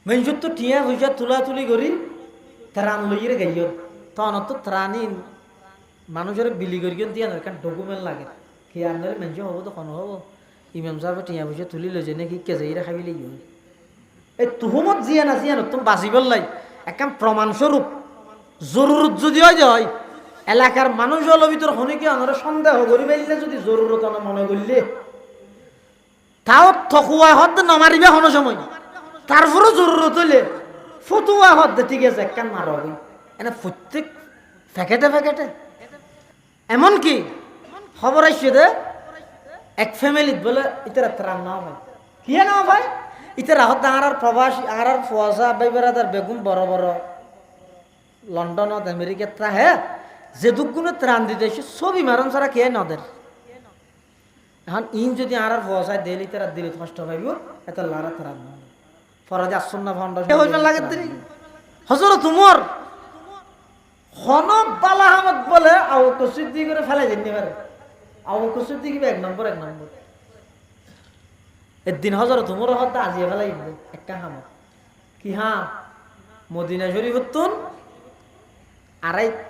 মেঞ্জুর তো টিয়া পয়সা তুলাতুলি করি ত্রাণ লইয়ে গাইও তখন তো ত্রাণই মানুষের বিলি করিও দিয়া কারণ ডকুমেন্ট লাগে কি আনলে মেঞ্জু হবো তো কোনো হবো ইমাম সাহেব টিয়া পয়সা তুলি লইছে নাকি কেজাইরা খাবি লাগি এই তুহমত জিয়া না জিয়া তুমি বাঁচিবার লাই একদম প্রমাণস্বরূপ জরুরত যদি হয় যায় এলাকার মানুষ হলো ভিতর হনিকে আমরা সন্দেহ করি পাইলে যদি জরুরত মনে করলে তাও থকুয়া হদ নমারিবে হন সময় তারপরও জরুরত হইলে ফতুয়া হদ ঠিক আছে একখান মারা হবে এনে প্রত্যেক ফ্যাকেটে ফ্যাকেটে এমনকি খবর আসছে দে এক ফ্যামিলিত বলে ইতারা ত্রাণ না হয় কি না ভাই ইতারা হদ আর প্রবাসী আর ফুয়াশা বাই বেড়াদার বেগুন বড় বড় লন্ডনত আমেরিকাত হে যে দুগুণে ত্রাণ দিতে ছবি মারণ ছাড়া কে নদের এখন ইন যদি আর ফুয়াশায় দিলি তারা দিলে কষ্ট পাইব এত লারা ত্রাণ ফরাজ আসন্না ফাউন্ডেশন হইবে লাগে দেরি হজর তোমার হনক বালা আহমদ বলে আবু বকর সিদ্দিক করে ফেলে যেতে পারে আবু বকর সিদ্দিক এক নম্বর একদিন হজর তোমার হত আজিয়ে ফেলাই একটা হামত কি হ্যাঁ মদিনা শরীফ তুন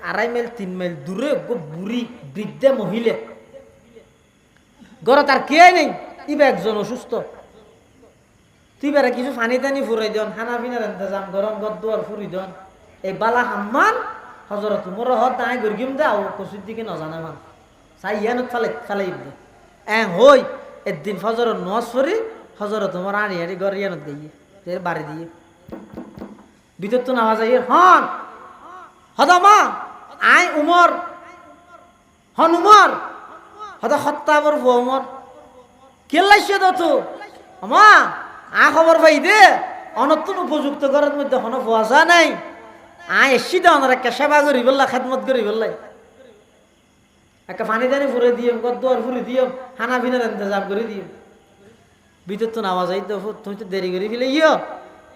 আড়াই মাইল 3 মাইল দূরে বুড়ি বৃদ্ধা মহিলা ঘরে তার কে নেই ইবা একজন অসুস্থ তুই বেড়া কিছু পানি টানি ফুরাই দন খানা পিনার ইন্তজাম গরম গদ্দুয়ার ফুরি দন এই বালা হাম্মান হজরত মোর হত দাঁড়াই গরিম দে আও কসুর দিকে নজানা মান চাই ইয়ানত ফালাই দে হই একদিন ফজর নজ ফরি হজরত তোমার আড়ি আড়ি ঘর ইয়ানত গিয়ে বাড়ি দিয়ে ভিতর তো নামাজ আইয়ে হন হদমা আই উমর হন উমর হদা হত্তাবর ফো উমর কেলাইছে তো আমা আ খবর পাই দে অনতুন উপযুক্ত করার মধ্যে হন ফুয়াশা নাই আয় এসছি তো অনার একটা সেবা করি বললা খেদমত করি বললাই একটা পানি টানি ফুরে দিও গদ্দুয়ার ফুরে দিও খানা পিনার ইন্তজাম করে দিও ভিতর তো নামাজ আই তো তুমি তো দেরি করে ফেলে ইয়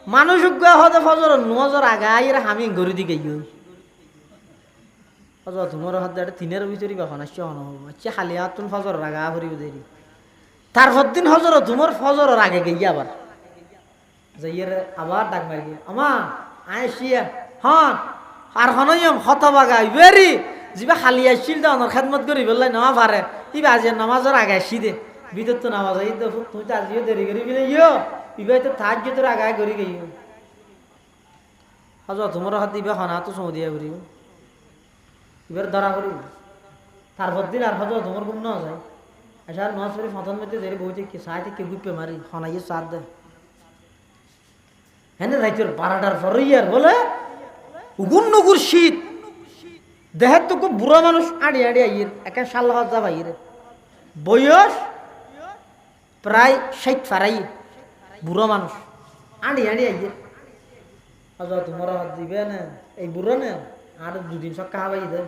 মানুষ হতে ফজর নজর আগাই হামি গড়ি দিকে ইয় ফজর তোমার হাত একটা তিনের ভিতরে বা হনাচ্ছি হন আচ্ছা খালি হাত তুমি ফজর আগা ফুরিব দেরি তারপর দিন হজর তোমার ফজরের আগে গিয়ে আবার যাইয়ের আবার ডাক মারি গিয়ে আমা আয় শিয়া হন আর হনয়ম হতবাগাই বেরি যিবা খালি আসছিল তো অনর খেদমত করি বললাই না পারে ইবা আজি নামাজের আগে আসি দে ভিতর তো নামাজ আই তো তুই তো আজিও দেরি করি বিলে ইয়ো ইবাই তো থাক যে তোর আগায় করি গই হজর তোমার হাত ইবা হনা তো সৌদিয়া করি এবার ধরা করি তারপর দিন আর হজর তোমার ঘুম না যায় আসার নজ করে ফতন মধ্যে দেরি বইতে কি সাইতে কে গুপে মারি হনাইয়ে সাথ দেয় হ্যাঁ রাইতের 12টার পরে আর বলে উগুন নগুর শীত দেহের তো খুব বুড়া মানুষ আড়ি আড়ি আইয়ের একা সাল্লাহ যা ভাইয়ের বয়স প্রায় 60 ফারাই বুড়া মানুষ আড়ি আড়ি আইয়ের আচ্ছা তোমার হাত দিবে না এই বুড়ো না আর দুদিন সব কাহাবাই দেয়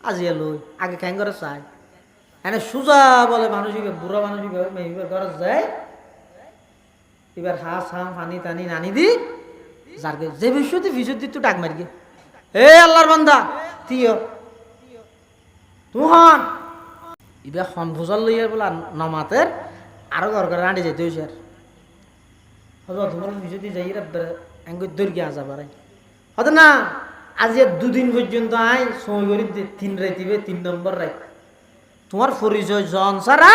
আজি লই আগে খাই করে চাই এনে সোজা বলে মানুষ বুড়া মানুষ ঘরে যায় এবার হাঁস হাম পানি টানি নানি দি যার যে বিষয়তে বিশুদ্ধি তো ডাক মারি হে আল্লাহর বান্দা তিয় তুহন এবার হন ভোজাল লইয়ার বলা নমাতের আরো ঘর ঘরে রাঁধে যেতে হয়েছে আর হজর তোমার বিশুদ্ধি যাই এঙ্গুর দৈর্ঘ্য আসা পারে হতো না আজ 2 দিন পর্যন্ত আই সময় করি 3 রাইতিবে 3 নম্বর রাইত তোমার পরিচয় জন ছাড়া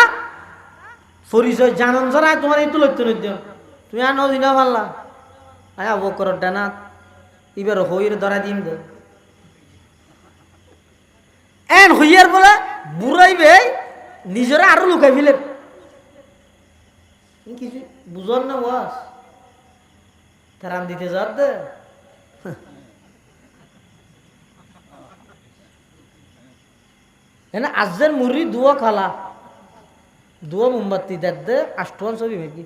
পরিচয় জানন ছাড়া তোমার এই তুলত্য নদ্য তুমি আর নদিনা পারলা আয়া বকর ডানাত এবার হইয়ের ধরা দিম দে এন হইয়ার বলে বুড়াইবে নিজেরা আরো লুকাই ফেলে কিছু বুঝল না বাস তারাম দিতে যার দে है ना आजर मुरी दुआ खाला दुआ मोमबत्ती दे आष्टवान ছবি মেকি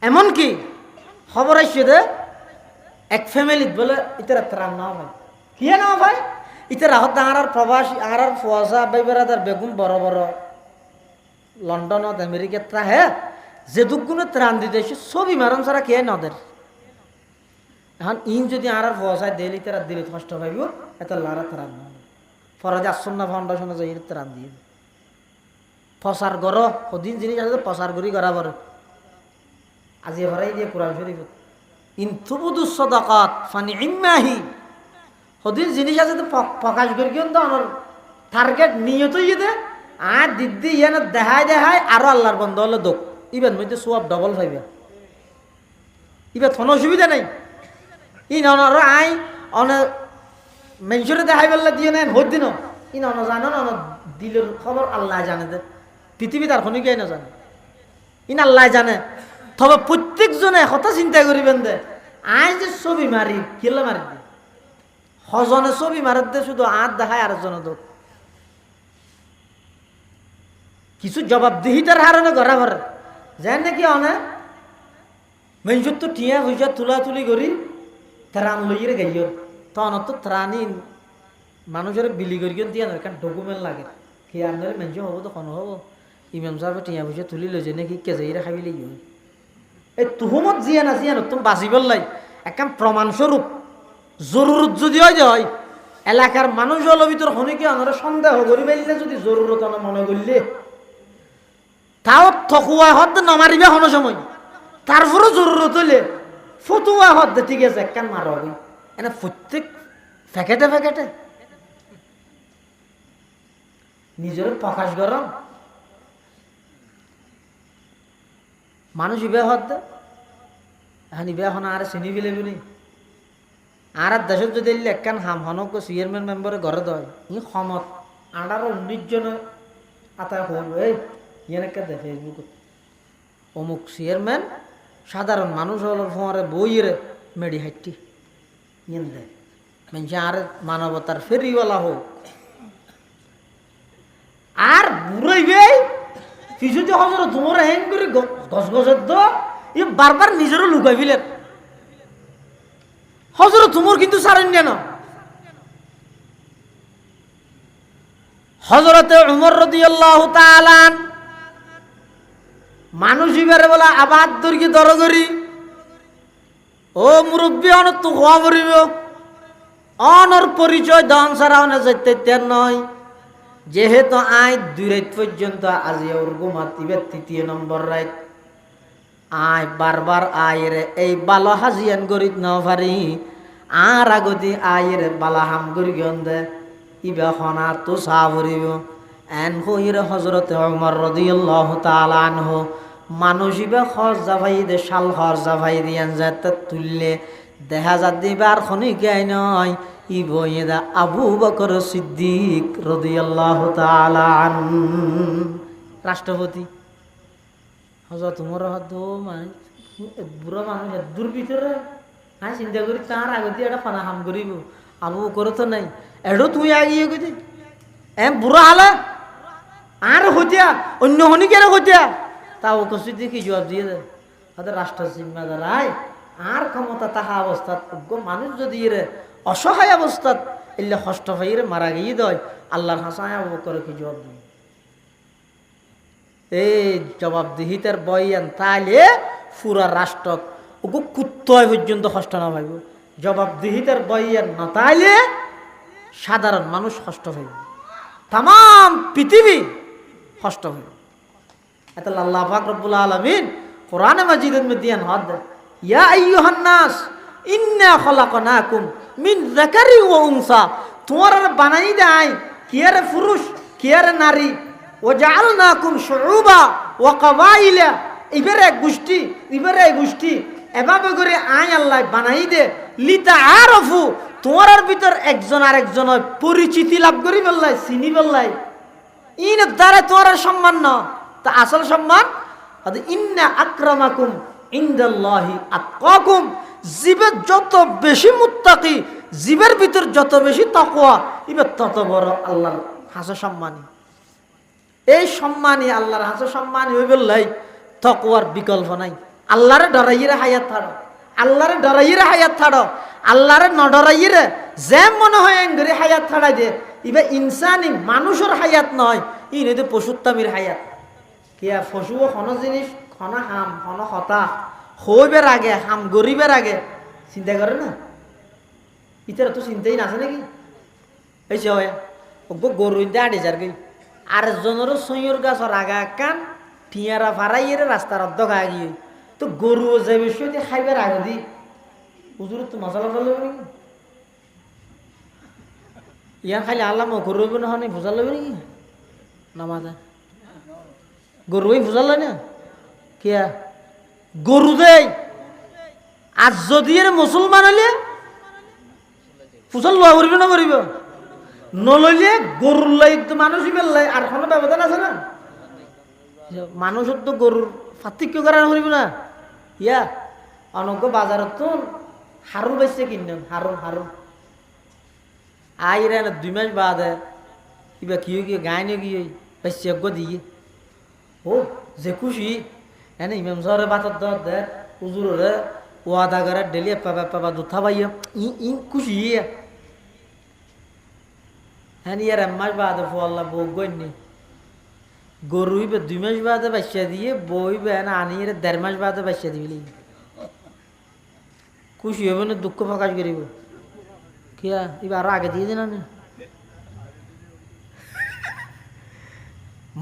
এমন কি খবর আসছে দে এক ফ্যামিলিত বলে ইতারা ত্রাণ না ভাই কি না ভাই ইতারা হত আর প্রবাসী আর ফুয়াশা বাই বেড়াদার বেগুন বড় বড় লন্ডনত আমেরিকাত হে যে দুগুণে ত্রাণ দিতে ছবি মারণ ছাড়া কে নদের এখন ইন যদি আর ফুয়াশায় দিলি তারা দিলে কষ্ট পাইব এত লারা ত্রাণ ফরাজ আসন্না ফাউন্ডেশনে যাই ত্রাণ দিয়ে প্রচার কর সদিন জিনিস আছে প্রচার করি করা পরে আজি ভরাই দিয়ে কোরআন শরীফ ইনতুবুদু সাদাকাত ফানি'মাহি হদিন জিনিস আছে তো প্রকাশ করি কিন্তু আমার টার্গেট নিয়তই দে আর দিদি ইয়ান দেখাই আরো আল্লাহর বন্ধ হলো দোক ইবেন মধ্যে সোয়াব ডবল পাইবে ইবে থন অসুবিধা নাই ই নর আই অনে মেনশরে দেখাই বললে দিয়ে নেন হদ দিন ই নন জানো ন দিলের খবর আল্লাহ জানে দে পৃথিবী তার খনি কে না জানে ইন আল্লাহ জানে তবে প্রত্যেকজনে কথা চিন্তা করিবেন দে আই যে ছবি মারি কিল্লা মারি দি হজনে ছবি মারি দে শুধু আট দেখায় আরেকজন দোক কিছু জবাবদিহিতার হারণে গড়া ভরে যেন নাকি অনে মেনসুর তো টিয়া পয়সা তুলি করি ত্রাণ লইয়ে গাইও তখন তো ত্রাণই মানুষের বিলি করি দিয়ে কারণ ডকুমেন্ট লাগে কি আনলে মেনসু হবো তো কোনো হবো ইমাম সাহেব টিয়া পয়সা তুলি লইছে নাকি কেজাইরে খাবি লাগি এই তুহমত জিয়া না তুমি বাঁচিবার লাই একদম প্রমাণস্বরূপ জরুরত যদি হয় এলাকার মানুষ হলো ভিতর হনিকে আমরা সন্দেহ করি পাইলে যদি জরুরত মনে করলে তাও থকুয়া হদ নমারিবে হন সময় তারপরে জরুরত হইলে ফতুয়া হদ ঠিক আছে একখান মারা হই এনে প্রত্যেক ফেকেটে নিজের প্রকাশ গরম মানুষ ইবে হদ এখন ইবে এখন আর চিনি ফেলে বলি আর দেশত যদি একখান হাম হনক চেয়ারম্যান মেম্বারে ঘরে দেয় ই সমত 18-19 জনে আতায় হল এই এনেকে দে ফেসবুকত অমুক চেয়ারম্যান সাধারণ মানুষ হল ফোঁয়ারে বইয়েরে মেডি হাইটি ইয়েন দে মানে আর মানবতার ফেরিওয়ালা হোক আর বুড়াইবে কিছুতে হজর তোমার হ্যাং করে গজগজের দো ই বারবার নিজেরও লুকাই ফেলেন হজর তোমার কিন্তু সারেন না হজরতে উমর রাদিয়াল্লাহু তাআলা মানুষ ইবারে বলা আবাদ দর্গি দরগরি ও মুরব্বী অন তো হওয়া পড়িব অনর পরিচয় দন সারা অনে যেতে নয় যেহেতু আই 2 রাত পর্যন্ত আজি ওর ঘুমাতিবে 3 নম্বর রাত আয় বারবার আয়েরে এই বালো হাজিয়ান গরিত ন পারি আর আগতি আয়ের বালাহাম গরি গন্দে ইবা খনা তো সাবরিব এন হইরে হযরতে ওমর রাদিয়াল্লাহু তাআলা আনহু মানুষ ইবা খর জাভাই দে শাল খর জাভাই দিয়ান যাতে তুললে দেখা যা দিবার খনি গায় নয় ই বইদা আবু বকর সিদ্দিক রাদিয়াল্লাহু তাআলা আন রাষ্ট্রপতি হযরত উমর হদো মানে বুড়া মানুষ দূর ভিতরে হ্যাঁ চিন্তা করি তার আগতে এটা ফানা হাম করিব আবু বকর তো নাই এডো তুই আগিয়ে গেছি বুড়া হালা আর হতিয়া অন্য হনিকের হতিয়া তা ও কষ্ট দিয়ে কি জবাব দিয়ে দেয় তাদের রাষ্ট্র জিম্মাদার আয় আর ক্ষমতা তাহা অবস্থাত মানুষ যদি এর অসহায় অবস্থাত এলে কষ্ট হয়ে মারা গিয়ে দেয় আল্লাহর হাসায় আবু বকর কি জবাব দিয়ে এই জবাবদিহিতার বয়ান তাইলে পুরা রাষ্ট্র ওগো কুত্তয় পর্যন্ত কষ্ট না ভাইব জবাবদিহিতার বয়ান না তাইলে সাধারণ মানুষ কষ্ট হইব তাম পৃথিবী কষ্ট হইব এত আল্লাহ পাক রব্বুল আলামিন কোরআনে মাজিদের মধ্যে হাত দেয় ইয়া আইয়ুহান নাস ইন্না খলাকনাকুম মিন যাকারি ওয়া উনসা তোমার বানাই দেয় কি আর পুরুষ কি আর নারী ওয়াজআলনাকুম শুউবা ওয়া কবাইলা ইবারে গোষ্ঠী এভাবে করে আয় আল্লাহ বানাই দে লিতাআরাফু তোমার ভিতর একজন আরেকজন পরিচিতি লাভ করি বললাই চিনি বললাই ইন দ্বারা তোমার সম্মান না তা আসল সম্মান ইন্না আকরামাকুম ইনদাল্লাহি আতকাকুম জীবের যত বেশি মুত্তাকি জীবের ভিতর যত বেশি তাকওয়া ইবে তত বড় আল্লাহর হাসে সম্মানী এই সম্মানী আল্লাহর হাসে সম্মানী হই বললাই তাকওয়ার বিকল্প নাই আল্লাহরে ডরাইরে হায়াত ছাড়ো আল্লাহরে ন ডরাইরে যে মনে হয় এঙ্গরি হায়াত ছাড়াই দে ইবে ইনসানি মানুষের হায়াত নয় ই নইতে পশুত্তামির হায়াত কিয়া পশুও কোনো জিনিস খনা হাম খনা হতা হইবের আগে হাম গরিবের আগে চিন্তা করে না ইতারা তো চিন্তাই না আছে নাকি এই যে গরু আড়ে যার গই আর জনেরও সইয়ের গাছর আগা কান টিয়ারা ফারাইয়ের রাস্তার অর্ধ গা গিয়ে তো গরু যে বিষয় দিয়ে খাইবার আগে দি হুজুর তো মশলা লইব নাকি ইয়ার খাইলে আল্লাহ মকর রইব না হয় ভোজা লইব নাকি নামাজে গরু ভোজা লয় না কিয়া গরু দেই আজ যদি এর মুসলমান হইলে ফুসল লোয়া করিব না করিব নলইলে গরুর লাই তো মানুষ লাই আর কোনো ব্যবধান আছে না মানুষের তো গরুর পার্থক্য করা করিব না ইয়া অনজ্ঞ বাজারত তো হারু বেচছে কিনলাম হারু হারু আইরে না 2 মাস বাদে কিবা কি গায় নে কি বেচছে দিয়ে ও যে খুশি এনে ইমাম সাহেবের বাতার দর দে হুজুরে ওয়াদা করে ডেলি পাবা দুথা ভাইয়া ই খুশি হ্যাঁ ইয়ার 1 মাস বাদে ফল্লা বউ গইনি গরু হইবে 2 মাস বাদে বাচ্চা দিয়ে বইবে না আনি 1.5 মাস বাদে বাচ্চা দিবি খুশি হবে না দুঃখ প্রকাশ করিব কিয়া এবার আগে দিয়ে দিন না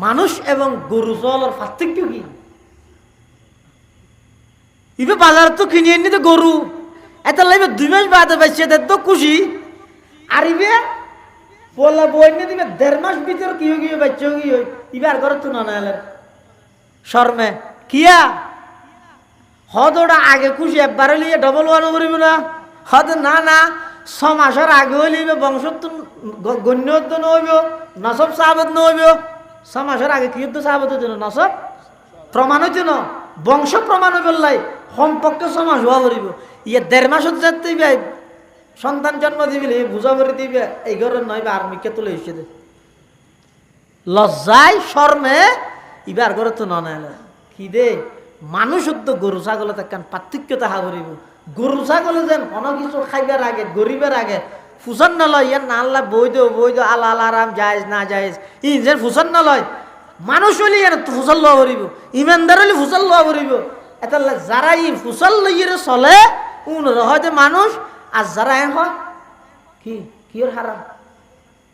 মানুষ এবং গরু জলের পার্থক্য কি ইবে বাজার তো কিনে এনে তো গরু এত লাগবে 2 মাস বাদে বাচ্চা দেয় তো খুশি আর ইবে বললা বই নিয়ে দিবে 1.5 মাস ভিতর কি হয়ে গিয়ে বাচ্চা গিয়ে ইবার ঘরে তো না এলে শর্মে কিয়া হদটা আগে খুশি একবারে লিয়ে ডবল ওয়ান করিব না হদ না না 6 মাসের আগে হইলে বংশ তো গণ্য তো নইব নসব সাহাবত নইব 6 মাসের আগে কি তো সাহাবত হইতো নসব প্রমাণ হইতো না বংশ প্রমাণ হইব লাই সম্পর্কে 6 মাস হওয়া করিব ইয়ে 1.5 মাসত যেতে সন্তান জন্ম দিবিলে বুঝা করে দিবে এই ঘরের নইবে আর্মিকে তুলে এসে দে লজ্জায় শর্মে ইবার ঘরে তো না এলে কি দে মানুষ তো গরু ছাগলে তার পার্থক্য তাহা করিব গরু ছাগলে যেন অনেক কিছু খাইবার আগে গরিবের আগে ফুসন না লয় ইয়ার না আল্লাহ বৈধ আল্লাহ আল্লাহ আরাম জায়েজ না জায়েজ ই যে ফুসন না লয় মানুষ হইলে ইয়ার ফুসল লওয়া করিব ইমানদার হইলে ফুসল লওয়া করিব এটা যারা ই ফুসল লইয়ে চলে উন হয়তো মানুষ আর যারা হয় কি কিওর হারাম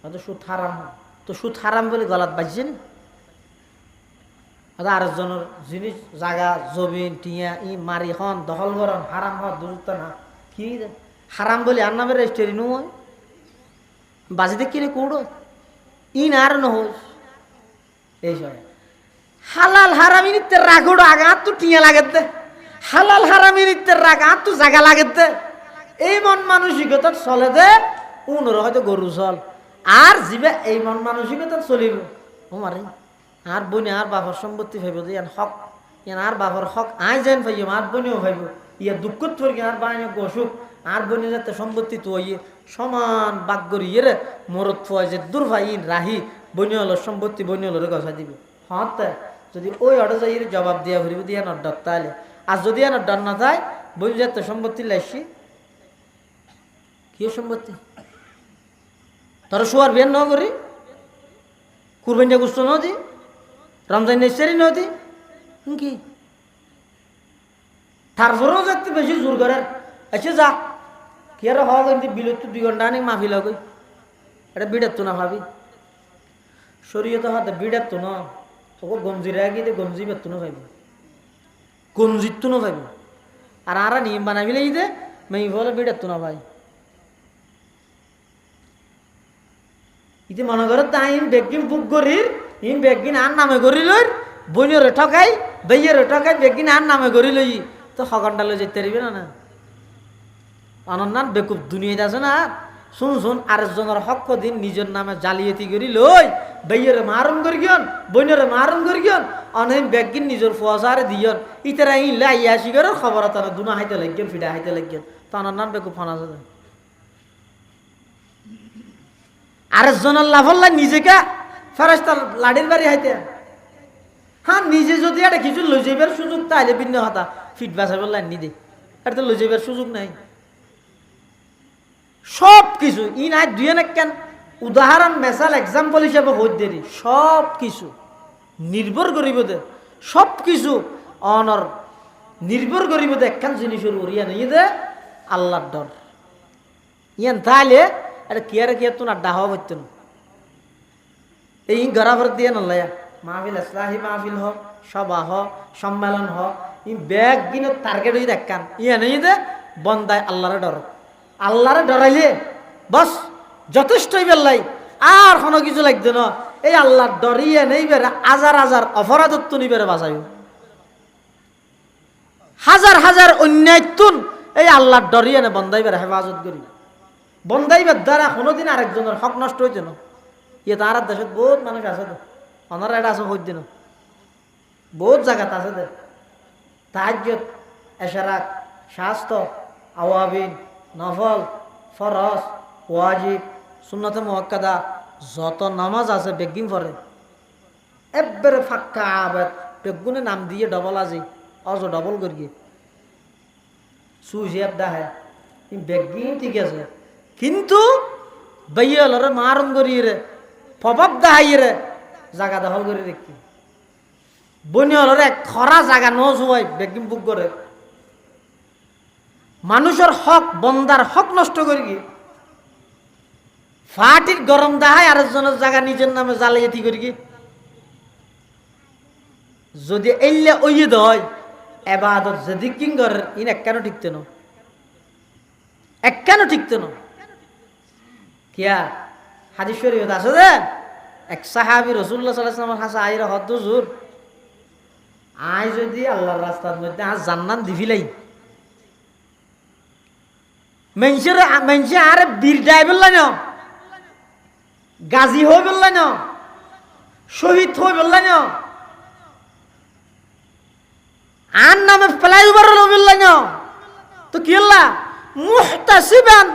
হয়তো সুদ হারাম হয় তো সুদ হারাম বলে গলাত বাজছেন আরেকজনের জিনিস জাগা জমিন টিয়া ই মারি হন দখল করন হারাম হওয়া দূরত্ব না কি হারাম বলে আর নামে রেজিস্ট্রি নয় বাজিতে কিনে কুড়ো ইন আর নহস এই সব হালাল হারামি নিতে রাগোড় আগা তো টিয়া লাগেতে হালাল হারামি নিতে রাগা তো জাগা লাগেতে এই মন মানসিকতা চলে দে উনর হয়তো গরু চল আর জিবে এই মন মানসিকতা চলিব ও মারে আর বনে আর বাবার সম্পত্তি ভাইব যে ইয়ান হক ইয়ান আর বাবার হক আই যেন ভাইব আর বনেও ভাইব ইয়া দুঃখত পড়ি আর বানিয়ে অসুখ আর বনে যাতে সম্পত্তি তো ইয়ে সমান বাক করি ইয়ে রে মরত ফয় যে দূর ভাই ইন রাহি বনে হলো সম্পত্তি বনে হলো গছা দিব হত যদি ওই অর্ডার যাই জবাব দিয়া ভরিব দিয়া নড্ডর তাহলে আর যদি আর নড্ডর না যায় বই যাতে সম্পত্তি লাইছি কি সম্পত্তি তোরা শোয়ার বিয়ান ন করি কুরবানিয়া গুস্ত নদী রমজান নেচারি নদী কি তারপরেও যাতে বেশি জোর করে আচ্ছা যা কি আর হওয়া কিন্তু বিলত 2 ঘন্টা আনি মাফি লগই এটা বিড়াত তো না ভাবি শরীয়তে হাতে বিড়াত তো না তোকে গঞ্জিরা গিয়ে গঞ্জি বেত না ভাইব গঞ্জিত তো না ভাইব আর আরা নিয়ম বানাবিলে ইদে মেই বলে বিড়াত তো না ভাই ইতে মনে করো তাই বেগিন বুক করির ইন বেগিন আর নামে করি লই বইনের ঠকাই বেয়ের ঠকাই বেগিন আর নামে করি লই তো হগনটা লই যেতে পারবে না না অনন্যান বেকুব দুনিয়া আছে না শুন আরেকজনের হক দিন নিজের নামে জালিয়াতি করি লই বেয়ের মারণ করি গিয়ন বইনের মারণ করি গিয়ন অনেক বেগিন নিজের ফুয়াশারে দিয়ন ইতারা ই লাইয়াসি করে খবর তারা দুনা হাইতে লাগিয়ন ফিডা হাইতে লাগিয়ন তো অনন্যান বেকুব ফনা যায় আরেকজনের লাভল্লা নিজেকে ফেরেশতার লাড়ির বাড়ি হাইতে হ্যাঁ নিজে যদি একটা কিছু লই যাইবার সুযোগ তাইলে ভিন্ন হতা ফিট বাঁচাবার লাইন নিদে এটা তো লই যাইবার সুযোগ নাই সব কিছু ই নাই দুই না কেন উদাহরণ মেসাল এক্সাম্পল হিসাবে হইতে দেরি সব কিছু নির্ভর করিব দে সব কিছু অনর নির্ভর করিব দে একখান জিনিসের উড়িয়া নেই দে আল্লাহর ডর ইয়ান তাইলে এটা কি তো না ডাহ হইতো না এই গড়াভর দিয়ে নলাইয়া মাহফিল ইসলাহি মাহফিল হোক সভা হোক সম্মেলন হোক ই ব্যাগ গিনো টার্গেট হয়ে দেখান ইয়ে নেই দে বন্দায় আল্লাহরে ডর আল্লাহরে ডরাইলে বস যথেষ্টই বেল্লাই আর কোনো কিছু লাগবে না এই আল্লাহ ডরিয়ে নেই বেড়ে হাজার হাজার অপরাধত্ব নিবেড়ে বাঁচাই হাজার হাজার অন্যায়তুন এই আল্লাহ ডরিয়ে নে বন্দাইবার হেফাজত করি বন্দাইবার দ্বারা কোনোদিন আরেকজনের হক নষ্ট হইতে না ইয়ে তার দেশত বহুত মানুষ আছে তো ওনারা এটা আছে হইতে না বহুত জায়গাত আছে দে তাহাজ্জুদ এশরাক শাস্ত্র আওয়াবিন নফল ফরজ ওয়াজিব সুন্নতে মুআক্কাদা যত নামাজ আছে বেগিন পড়ে একবারে ফাক্কা আবাদ বেগুনে নাম দিয়ে ডবল আজি অজ ডবল করিয়ে সুজিয়াব দাহে বেগিন ঠিক আছে কিন্তু বাইয়ালরে মারণ করিয়ে রে প্রভাব দাহাইয়ে রে জায়গা দখল করে দেখি বনিয়লরে খরা জায়গা ন জুয়াই বেগিন বুক করে মানুষের হক বন্দার হক নষ্ট করি কি ফাটির গরম দাহাই আরেকজনের জায়গা নিজের নামে জ্বালিয়ে ঠিক করি কি যদি এলে ওই দয় এবাদত যদি কিং করে ইন এক কেন ঠিকতে না এক কেন ঠিকতে না কিয়া হাদিস শরীফ আছে যে এক সাহাবী রাসূলুল্লাহ সাল্লাল্লাহু আলাইহি ওয়াসাল্লাম হাসা আইরা হদ্দুজুর আই যদি আল্লাহর রাস্তার মধ্যে আজ জান্নাত দিবিলাই মেনসে আরে বীর ডাই বললাই না গাজী হয়ে বললাই না শহীদ হয়ে বললাই না আর নামে ফ্লাইওভার বললাই না তো কি আল্লাহ মুহতাসিবান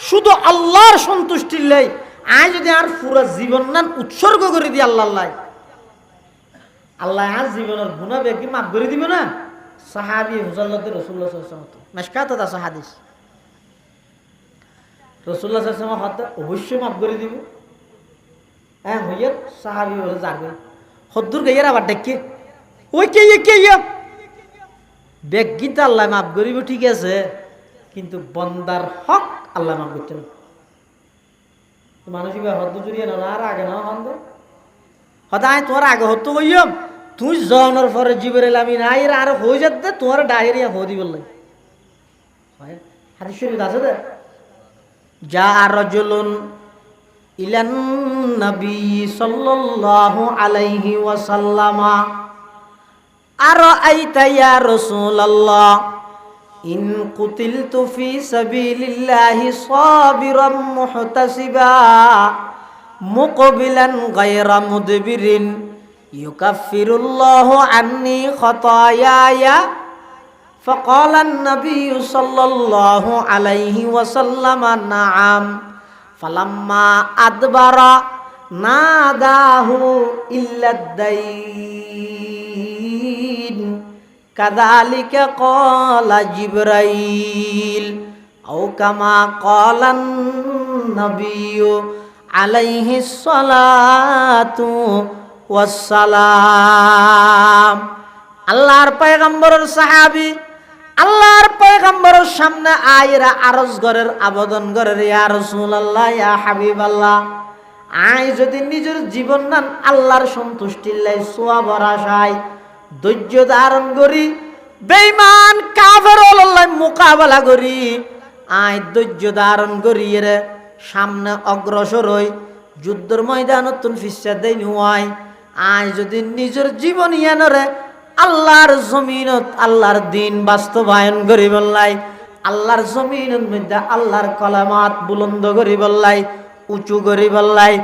শুধু আল্লাহর সন্তুষ্টির লাই আই যদি আর পুরা জীবন নান উৎসর্গ করে দিই আল্লাহ আল্লাহ আর জীবনের গুনাহ বেকি মাফ করে দিবে না সাহাবী হুজুরুল্লাহ রাসূলুল্লাহ সাল্লাল্লাহু আলাইহি ওয়াসাল্লাম মেশকাতত আছে হাদিস রাসূলুল্লাহ সাল্লাল্লাহু আলাইহি ওয়াসাল্লাম অবশ্যই মাফ করে দিব হ্যাঁ হইয়া সাহাবী বলে যাবে হদ্দুর গাইয়ার আবার ডেকে ওই কে বেগিত আল্লাহ মাফ করিব ঠিক আছে কিন্তু বন্দার হক আল্লাহ মাফ করতে না মানুষিক হদ্দু জুড়িয়ে না আর আগে না হন্দ হদায় তোমার আগে হতো হইম তুই জনের পরে জিবরাইল আমিন আইরা আর হয়ে যাতে তোমার ডায়রিয়া হয়ে দি বললাই হাদিস শরীফ আছে দে যা রাজুলুন ইলান নবী সাল্লাল্লাহু আলাইহি ওয়াসাল্লাম আরাআইতা ইয়া রাসূলুল্লাহ ইন কুতিলতু ফি সাবিলিল্লাহি সাবিরাম মুহতাসিবা মুকবিলান গায়রা মুদবিরিন ইউকাফিরুল্লাহু আন্নি খাতায়ায়া فقال النبي صلى الله عليه وسلم نعم فلما أدبر ناداه إلا الدين كذلك قال جبريل أو كما قال النبي عليه الصلاة والسلام আল্লাহর পয়গম্বরের সাহাবী আল্লাহর পয়গম্বরের সামনে আইরা আরজ ঘরের আবেদন করে ইয়া রাসূলুল্লাহ ইয়া হাবিবাল্লাহ আই যদি নিজের জীবন নান আল্লাহর সন্তুষ্টির লাই সওয়াবের আশায় ধৈর্য ধারণ করি বেঈমান কাফেরর লাই মোকাবেলা করি আই ধৈর্য ধারণ করি রে সামনে অগ্রসর হই যুদ্ধের ময়দানত ফিসা দেই নয় আই যদি নিজের জীবন ইয়ানরে আল্লাহর জমিনত আল্লাহর দিন বাস্তবায়ন করি বললাই আল্লাহর জমিনের মধ্যে আল্লাহর কলামাত বুলন্দ করি বললাই উঁচু করি বললাই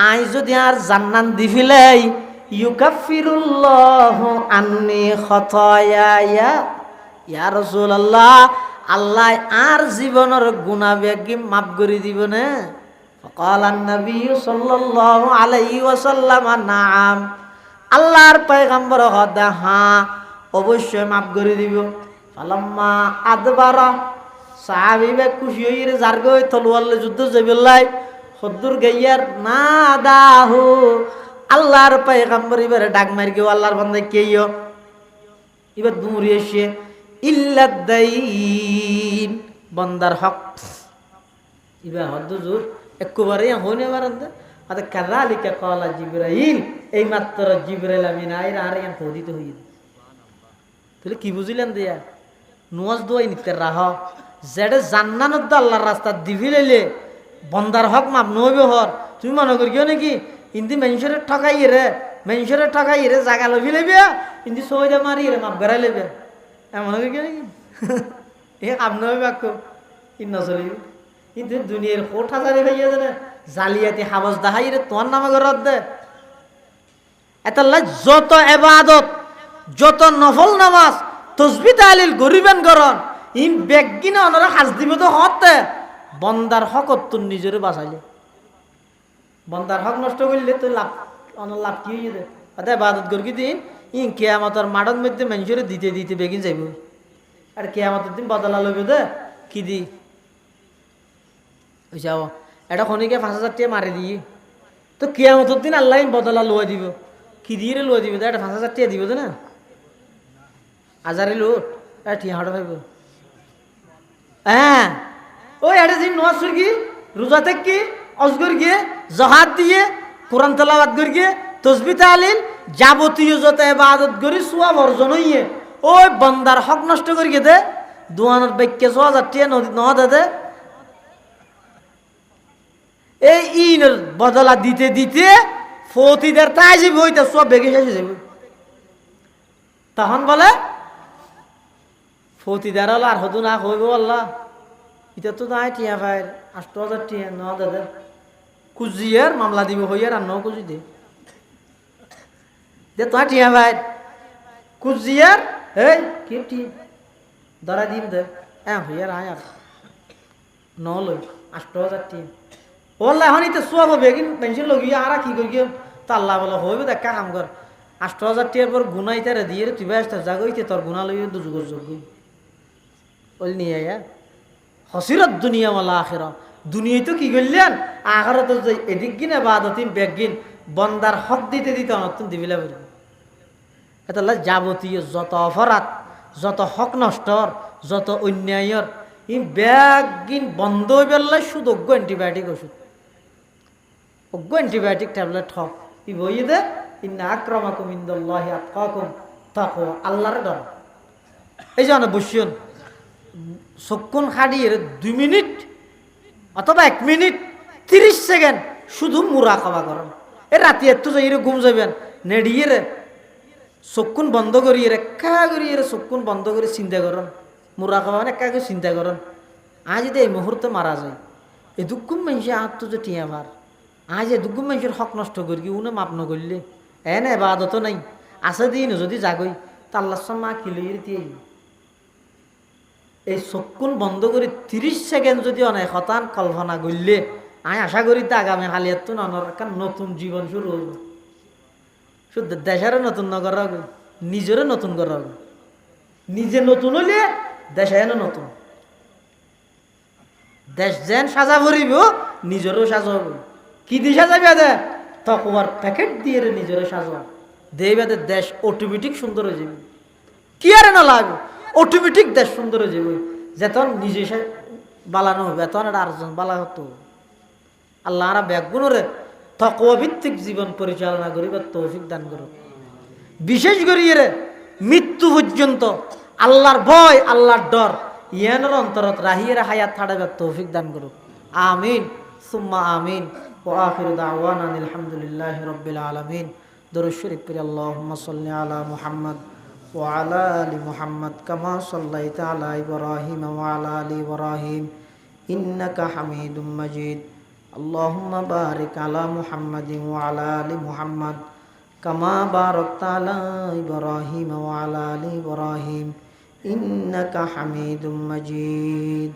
আই যদি আর জান্নাত দিফিলাই ইউকাফিরুল্লাহু আন্নি খাতায়ায়া ইয়া রাসূলুল্লাহ আল্লাহ আর জীবনের গুনাহ বেগি মাফ করে দিব না فقال النبي صلى الله عليه وسلم نعم আল্লাহর পয়গম্বর হদা হ্যাঁ অবশ্যই মাফ করে দিব ফালাম্মা আদবারা সাহাবীবে খুশি হইরে জারগো তলোয়ারে যুদ্ধ যাইবেলাই হদ্দুর গাইয়ার না দাহু আল্লাহর পয়গম্বর এবারে ডাক মারি গো আল্লাহর বান্দা কেইও এবার দূরে এসে ইল্লাদাইন বান্দার হক এবার হদ্দুজুর একবারে হনে বারান্দা আদা কাযালিকা ক্বালা জিবরাইল এই মাত্র জিবরাইল আমিন আইরা আর ইয়ান খোদিত হইয়ে তাহলে কি বুঝিলেন দিয়া নুয়াজ দোয়াই নিতে রাহ যেটা জান্নানত আল্লাহর রাস্তা দিবি লাইলে বন্দার হক মাপ নইবে হর তুমি মনে করিও নাকি ইন্দি মেনসরে ঠকাই রে জাগা লবি লেবে ইন্দি সইদা মারি রে মাপ গড়াই লেবে এমন করিও নাকি এ কাম নয় বাক্য ই নচলি কিন্তু দুনিয়ার কোট হাজারে ভাইয়া জানে জালিয়াতি হাবস দাহাই রে তোমার নামে ঘরত দে এতাল্লা যত এবাদত যত নফল নামাজ তসবি তাহলিল গরিবেন গরন ইন বেগিনা অনরা হাজ দিব তো হতে বন্দার হকত তোর নিজেরে বাঁচাইলে বন্দার হক নষ্ট করলে তুই লাভ কি হয়ে যায় অর্থাৎ এবাদত করি দিন ইন কেয়ামতের মাঠের মধ্যে মানুষের দিতে দিতে বেগিন যাইব আর কেয়ামতের দিন বদলা লইবে দে কি দি যাও এটা খনিকে 5,000 টাকা মারি দিয়ে তো কেয়ামতের দিন আল্লাহ বদলা লোয়া দিব কি দিয়ে লোয়া দিব এটা 5,000 টাকা দিব তো না আজারে লোট ঠিয়া হাঁটা ভাইব হ্যাঁ ওই এটা যে নোয়াজ কি রোজা থেকে অজগর গিয়ে জহাদ দিয়ে কোরআন তেলাওয়াত করে গিয়ে তসবি তাহলিল যাবতীয় যত ইবাদত করি সওয়াব অর্জন হইয়ে ওই বান্দার হক নষ্ট করে গিয়ে দে দুয়ানোর বাক্যে 6,000 টাকা নদী দে এই ইনের বদলা দিতে দিতে ফতিদের তাই যাবে ওইটা সব বেগে শেষে যাবে তখন বলে ফতিদার হল আর হতো না হইব আল্লাহ এটা তো নাই টিয়া ভাই 8,000 টিয়া ন দাদা কুজিয়ার মামলা দিব হইয়ার আর ন কুজি দে তো টিয়া ভাই কুজিয়ার এই কি টি ধরা দিম দে হইয়ার আয় আর ন লই 8,000 টিয়া বললে এখন এটা সোয়াব হবে কিন্তু পেনশন লগিয়ে আর কি করি তা আল্লাহ বলে হইবে দেখা কাম কর 8,000 টিয়ার পর গুণা ইতারে দিয়ে তুই ব্যস্ত জাগইতে তোর গুণা লইয়ে দুজুগর যোগ্য বল নিয়ে হসিরত দুনিয়া মালা আখেরা দুনিয়ায় তো কি করলেন আখেরা তো এদিক গিনে বাদতিম বেগিন বন্দার হক দিতে দিতে অনর্থন দিবিলা বলি এটা যাবতীয় যত অপরাধ যত হক নষ্টর যত অন্যায়ের ই বেগিন বন্ধ হয়ে পেলে শুধু অজ্ঞ অ্যান্টিবায়োটিক ওষুধ অজ্ঞ অ্যান্টিবায়োটিক ট্যাবলেট হক ই বইয়ে দে ইন্না আক্রামাকুম ইনদাল্লাহি আতকাকুম তাকওয়া আল্লাহর ডর এই যে বসিয়ন চক্ষুন খাড়িয়ে 2 মিনিট অথবা 1 মিনিট 30 সেকেন্ড শুধু মুরাকাবা করেন এ রাতে এত যাই ঘুম যাবেন নেড়িয়ে রে চক্ষুন বন্ধ করিয়ে রেখা করিয়ে চক্ষুন বন্ধ করে চিন্তা করেন মুরাকাবা মানে একা করে চিন্তা করেন আজ যদি এই মুহূর্তে মারা যায় এই দুঃখম মানুষের আত্ম যে টিয়া মার আজ এই দুঃখম মানুষের হক নষ্ট করি উনে মাপ নকরলে এনে এবাদত নাই আছে দিন যদি জাগই তা আল্লাহ মা কিলিয়ে দিয়ে এই চক্ষুন বন্ধ করে 30 সেকেন্ড যদি অনেক হতান কল্পনা করলে আমি আশা করি তা আগামী হালিয়াত একটা নতুন জীবন শুরু হইব শুধু দেশেরও নতুন নগর নিজেরও নতুন করা হবে নিজে নতুন হলে দেশে এনে নতুন দেশ যেন সাজা ভরিব নিজেরও সাজা হবে কি দিয়ে সাজাবে দে তকবার প্যাকেট দিয়ে নিজেরও সাজা দেবে দেশ অটোমেটিক সুন্দর হয়ে যাবে কি আর না লাগবে অটোমেটিক দেশ সুন্দর হয়ে যাবে যেতন নিজে বালানো হবে তখন এটা আরেকজন বালা হতো আল্লাহ আরা ব্যাগুণরে তকওয়া ভিত্তিক জীবন পরিচালনা করিবার তৌফিক দান করো বিশেষ করে মৃত্যু পর্যন্ত আল্লাহর ভয় আল্লাহর ডর ইয়ানোর অন্তরত রাহিয়ে হায়াত থাড়াবার তৌফিক দান করো আমিন সুম্মা আমিন ওয়া আখিরু দাওয়ানা আলহামদুলিল্লাহি রাব্বিল আলামিন দরুদ শরীফ পড়ি আল্লাহুম্মা সাল্লি আলা মুহাম্মদ ওয়া আলা আলি মুহাম্মদ কামা সাল্লাইতা আলা ইব্রাহিম ওয়া আলা আলি ইব্রাহিম ইন্নাকা হামিদুম মাজিদ আল্লাহুম্মা বারিক আলা মুহাম্মাদিন ওয়া আলা আলি মুহাম্মদ কামা বারাকতা আলা ইব্রাহিম ওয়া আলা আলি ইব্রাহিম ইন্নাকা হামিদুম মাজিদ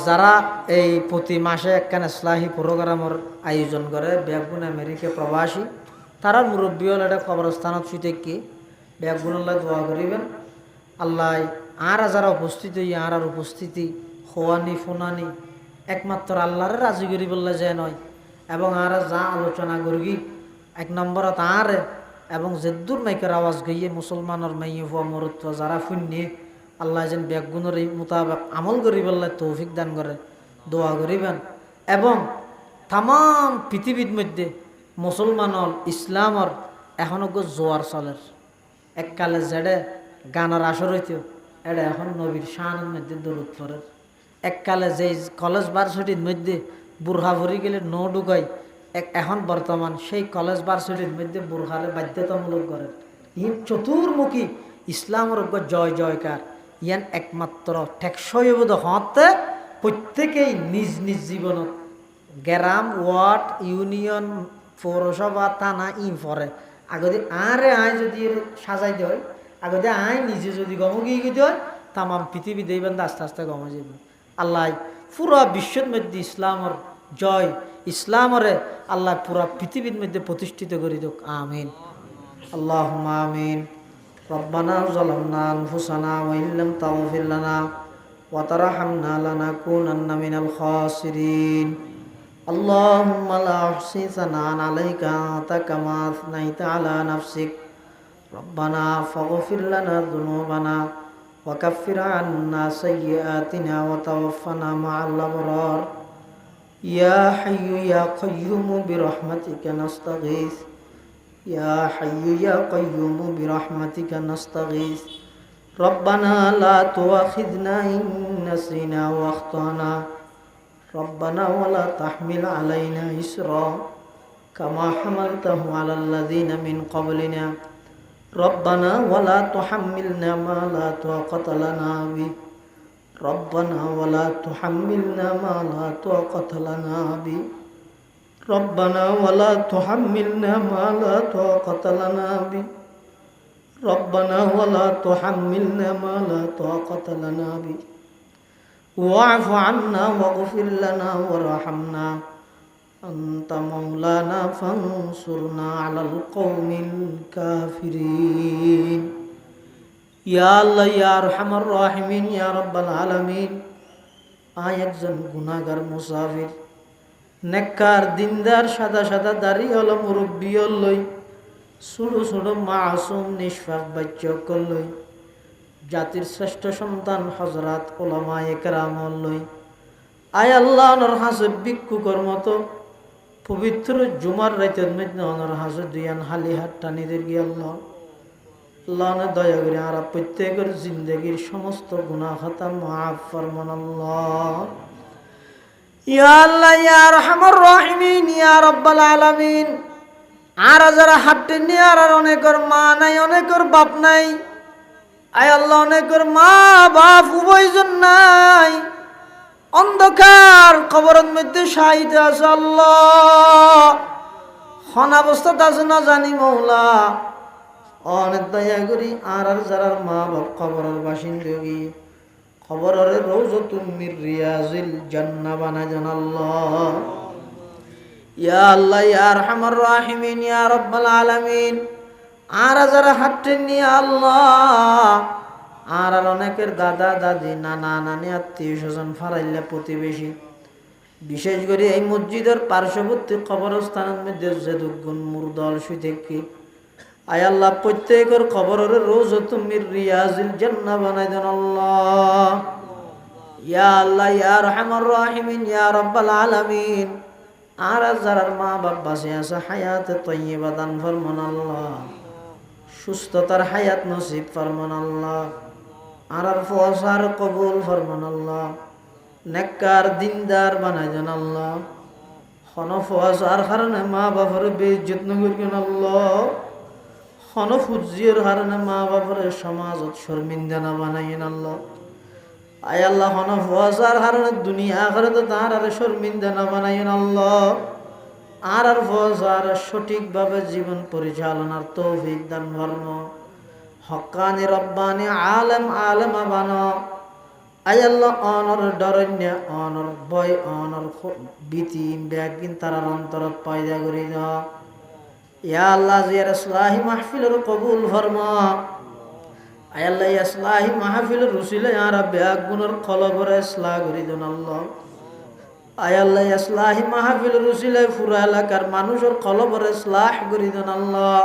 যারা এই প্রতি মাসে একখান ইসলাহী প্রোগ্রামের আয়োজন করে বেগুন আমেরিকা প্রবাসী তারা মুরব্বী হল এটা কবরস্থানত শুতে কি বেগুন আল্লাহ দোয়া করিবেন আল্লাহ আর যারা উপস্থিতি আর উপস্থিতি হওয়ানি ফোনানি একমাত্র আল্লাহরে রাজি করি বললে যে নয় এবং আর যা আলোচনা করি 1 নম্বরত আর এবং যেদূর মাইকের আওয়াজ গইয়ে মুসলমানের মাইয়ে হওয়া মরত্ব যারা শুনিয়ে আল্লাহ যেন বেগুনের এই মোতাবেক আমল করি বললে তৌফিক দান করে দোয়া করিবেন এবং তাম পৃথিবীর মধ্যে মুসলমানর ইসলামর এখনো জোয়ার চলের এককালে যেডে গানের আসর হইতো এটা এখন নবীর শানের মধ্যে দরুদ পড়ে এককালে যে কলেজ ভার্সিটির মধ্যে বুরহা ভরি গেলে ন ঢুকাই এখন বর্তমান সেই কলেজ ভার্সিটির মধ্যে বুরহারে বাধ্যতামূলক করেন ইন চতুর্মুখী ইসলামের জয় জয়কার ইয়ান একমাত্র টেকসই হতে প্রত্যেকেই নিজ নিজ জীবনত গ্রাম ওয়ার্ড ইউনিয়ন পৌরসভা থানা পরে আগতে আরে আয় যদি সাজাই দেয় আগতে আয় নিজে যদি গমগিয়ে গিয়ে হয় তামাম পৃথিবী দেখবেন আস্তে আস্তে গমে যাবে আল্লাহ পুরা বিশ্বের মধ্যে ইসলামর জয় ইসলামরে আল্লাহ পুরা পৃথিবীর মধ্যে প্রতিষ্ঠিত করে দেখ আমিন আল্লাহুম্মা আমিন রব্বানা যালামনা আনফুসানা ওয়া ইল্লাম তাগফির লানা ওয়া তারহামনা লানাকুনান্না মিনাল খাসিরিন আল্লাহুম্মা লা উহসি সানান আলাইকা আনতা কামা আথনাইতা আলা নাফসিক রব্বানা ফাগফির লানা যুনুবানা ওয়া কাফফির আন্না সাইয়্যাতিনা ওয়া তাওয়াফফানা মা'আল আবরার ইয়া হাইয়্যু ইয়া কাইয়্যুম বিরহমাতিকা নাস্তাগীথ ইয়া হাইয়্যু ইয়া কাইয়্যুম বিরহমাতিকা নাস্তাগীথ রব্বানা লা তুআখিযনা ইন নাসিনা ওয়া আখতানা রব্বানা ওয়া লা তাহমিল আলাইনা ইসরা কামা হামালতাহু আলাল লাযিনা মিন ক্বাবলিনা রব্বানা ওয়া লা তুহাম্মিলনা মা লা তাকাতা লানা বিহি রব্বানা ওয়া লা তুহাম্মিলনা মা লা তাকাতা লানা বিহি রব্বানা ওয়া লা তুহাম্মিলনা মা লা তাকাতা লানা বিহি রব্বানা ওয়া লা তুহাম্মিলনা মা লা তাকাতা লানা বিহি ওয়া'ফু আন্না ওয়াগফির লানা ওয়ারহামনা আনতা মাওলানা ফানসুরনা আলাল কওমিল কাফিরিন ইয়া আল্লাহ ইয়া আরহামার রাহিমিন ইয়া রাব্বাল আলামিন আয় একজন গুনাহগার মুসাফির নেককার দিনদার সাদা সাদা দাড়ি হলো মুরব্বী লই ছোটো ছোটো মাসুম নিষ্পাপ বাচ্চা লই জাতির শ্রেষ্ঠ সন্তান হযরত উলামায়ে কেরাম লই আয় আল্লাহ নর হাসব ভিক্ষুকর মতো পবিত্র জুমার রাতের মধ্যে অনর হাসব দুয়ান হালি হাত টানিদের গিয়ে আল্লাহ আল্লাহ না দয়া করে আর প্রত্যেকের জিন্দগির সমস্ত গুনাহ খাতা মাফ ফরমান আল্লাহ ইয়া আল্লাহ ইয়া আরহামার রাহিমিন ইয়া রাব্বাল আলামিন আর যারা হাঁটতে নিয়ে আর অনেকের মা নাই অনেকের বাপ নাই আয় আল্লাহ অনেকের মা বাপ উভয়জন নাই অন্ধকার কবরের মধ্যে শাহিদ আছে আল্লাহ কোন অবস্থাতে আছে না জানি মৌলা অনেক দয়া করি আর যারা মা বাপ কবরের বাসিন্দা গিয়ে কবরের রওজাতুম মির রিয়াজিল জান্নাহ বানায় দেন আল্লাহ ইয়া আল্লাহ ইয়া আরহামার রাহিমিন ইয়া রাব্বাল আলামিন আর যারা হাঁটতেন নিয়ে আল্লাহ আর অনেকের দাদা দাদি নানা নানি আত্মীয় স্বজন ফারাইল্লা প্রতিবেশী বিশেষ করে এই মসজিদের পার্শ্ববর্তী কবরস্থানের মধ্যে যে দুগুণ মুর্দল শুইতে আয় আল্লাহ প্রত্যেকের কবরের রওজাতুম মির রিয়াজিল জান্নাহ বানায় দেন আল্লাহ ইয়া আল্লাহ ইয়া আরহামার রাহিমিন ইয়া রাব্বাল আলামিন আর যারা মা বাপ বাঁচে আছে হায়াতে তয়্যিবা দান ফরমান আল্লাহ সুস্থতার হায়াত নসিব ফরমান আল্লাহ আর ফসার কবুল ফরমান আল্লাহ নেককার দিনদার বানায় দেন আল্লাহ ফসার কারণে মা বাবার বেইজ্জত নকরেন আল্লাহ ফুজির কারণে মা বাবার সমাজত শর্মিন্দা না বানাইন আল্লাহ আয় আল্লাহ ফসার কারণে দুনিয়া আখিরাতে তার আর শর্মিন্দা না বানাইন আল্লাহ আর ফসার সঠিকভাবে জীবন পরিচালনার তৌফিক দান ফরমাও হক্কানি রব্বানি আলেমা বানাও আয় আল্লাহ অনর ডরন্য অনর ভয় অনর ভীতি ব্যাগিন তারার অন্তরত পয়দা করে দাও ইয়া আল্লাহ জিয়ার ইসলাহি মাহফিলের কবুল ফরমাও আয় আল্লাহ ইসলাহি মাহফিলের রুসিলে আর ব্যাগুনের কলবরে ইসলাহ করে দেন আল্লাহ আয় আল্লাহ ইসলাহি মাহফিলের রুসিলে পুরা এলাকার মানুষের কলবরে ইসলাহ করে দেন আল্লাহ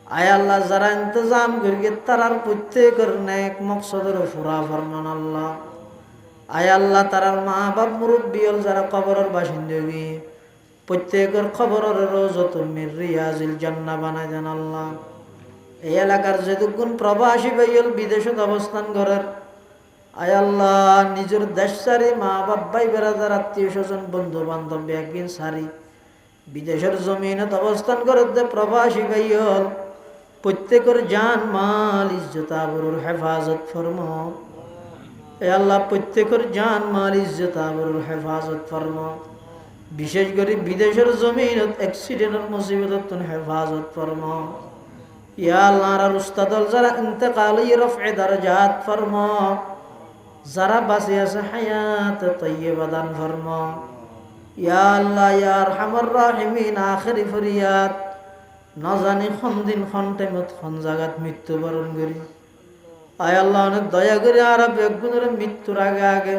আয় আল্লাহ যারা ইন্তজাম করিয়ে তারার প্রত্যেকের নেক মকসদের পুরা ফরমান আল্লাহ আয় আল্লাহ তারার মা বাপ মুরব্বী যারা কবরের বাসিন্দা প্রত্যেকের খবরের রোজাতুম মির রিয়াজিল জান্নাহ বানায় দেন আল্লাহ। এই এলাকার যেটুকুন প্রবাসী ভাইয়ল বিদেশত অবস্থান করার, আয় আল্লাহ নিজের দেশ সারি মা বাপ ভাই বেড়াদার আত্মীয় স্বজন বন্ধু বান্ধব একদিন সারি বিদেশের জমিনত অবস্থান করার দে প্রবাসী ভাইয়ল প্রত্যেকের জান মাল ইজ্জত আবরুর হেফাজত ফরমা। এ আল্লাহ প্রত্যেকের জান মাল ইজ্জত আবরুর হেফাজত ফরমা। বিশেষ করে বিদেশের জমিনত অ্যাক্সিডেন্টের মুসিবত হেফাজত ফরমা। ইয়া আল্লাহ আর উস্তাদল যারা ইন্তেকাল রফে দারজাত ফরমা, যারা বাঁচে আছে হায়াত তাইয়্যিবা দান ফরমা। ইয়া আল্লাহ ইয়া আরহামার রাহিমিন আখিরি ফরিয়াদ না জানি কোন দিন কোন টাইমত কোন জায়গাত মৃত্যুবরণ করি। আয় আল্লাহ অনেক দয়া করে আর বেগুনের মৃত্যুর আগে আগে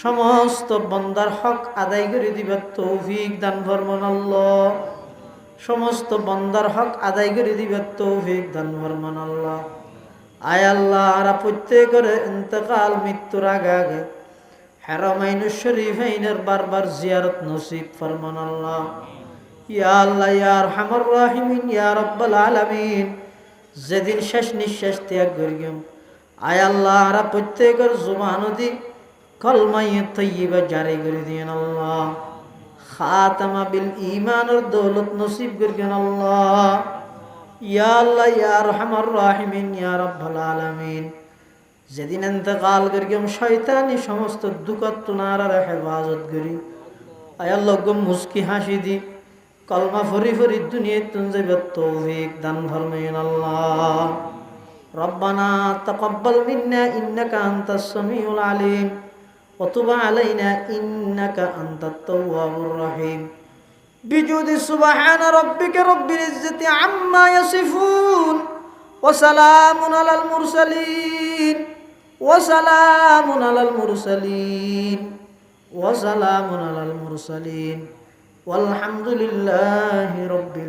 সমস্ত বন্দার হক আদায় করে দিবার তৌফিক দান ফরমান আল্লাহ। সমস্ত বন্দার হক আদায় করে দিবার তৌফিক দান ফরমান আল্লাহ। আয় আল্লাহ আর প্রত্যেকের ইন্তেকাল মৃত্যুর আগে আগে হারামাইনুশ শরীফাইনের বারবার জিয়ারত নসিব ফরমান আল্লাহ। ইয়া আল্লাহ ইয়া আরহামার রাহিমিন ইয়া রাব্বাল আলামিন, যেদিন শেষ নিঃশ্বাস ত্যাগ করিম আয় আল্লাহ আর প্রত্যেকের জুবানদি কলমায়ে তাইয়্যিবা জারি করে দিয়েন আল্লাহ। খাতামা বিল ঈমানের দৌলত নসিব করিয়েন আল্লাহ। ইয়া আল্লাহ ইয়া আরহামার রাহিমিন ইয়া রাব্বাল আলামিন, যেদিন ইন্তেকাল করিম শয়তানি সমস্ত দুঃখত তুনারার হেফাজত করি। আয় আল্লাহ গো মুস্কি হাসি দি কলমা ফরি ফরি দুনিয়ায় তুন যাইবার তৌফিক দান ফরমাইন আল্লাহ। রব্বানা তাকাব্বাল মিন্না ইন্নাকা আনতাস সামিউল আলিম ওয়া তুব আলাইনা ইন্নাকা আনতাত তাওয়াবুর রহিম। বিজুদি সুবহানা রাব্বিকা রাব্বিল ইজ্জাতি আম্মা ইয়াসিফুন ওয়া সালামুন আলাল মুরসালিন ওয়া সালামুন আলাল মুরসালিন ওয়া সালামুন আলাল মুরসালিন ওয়ালহামদুলিল্লাহি রাব্বিল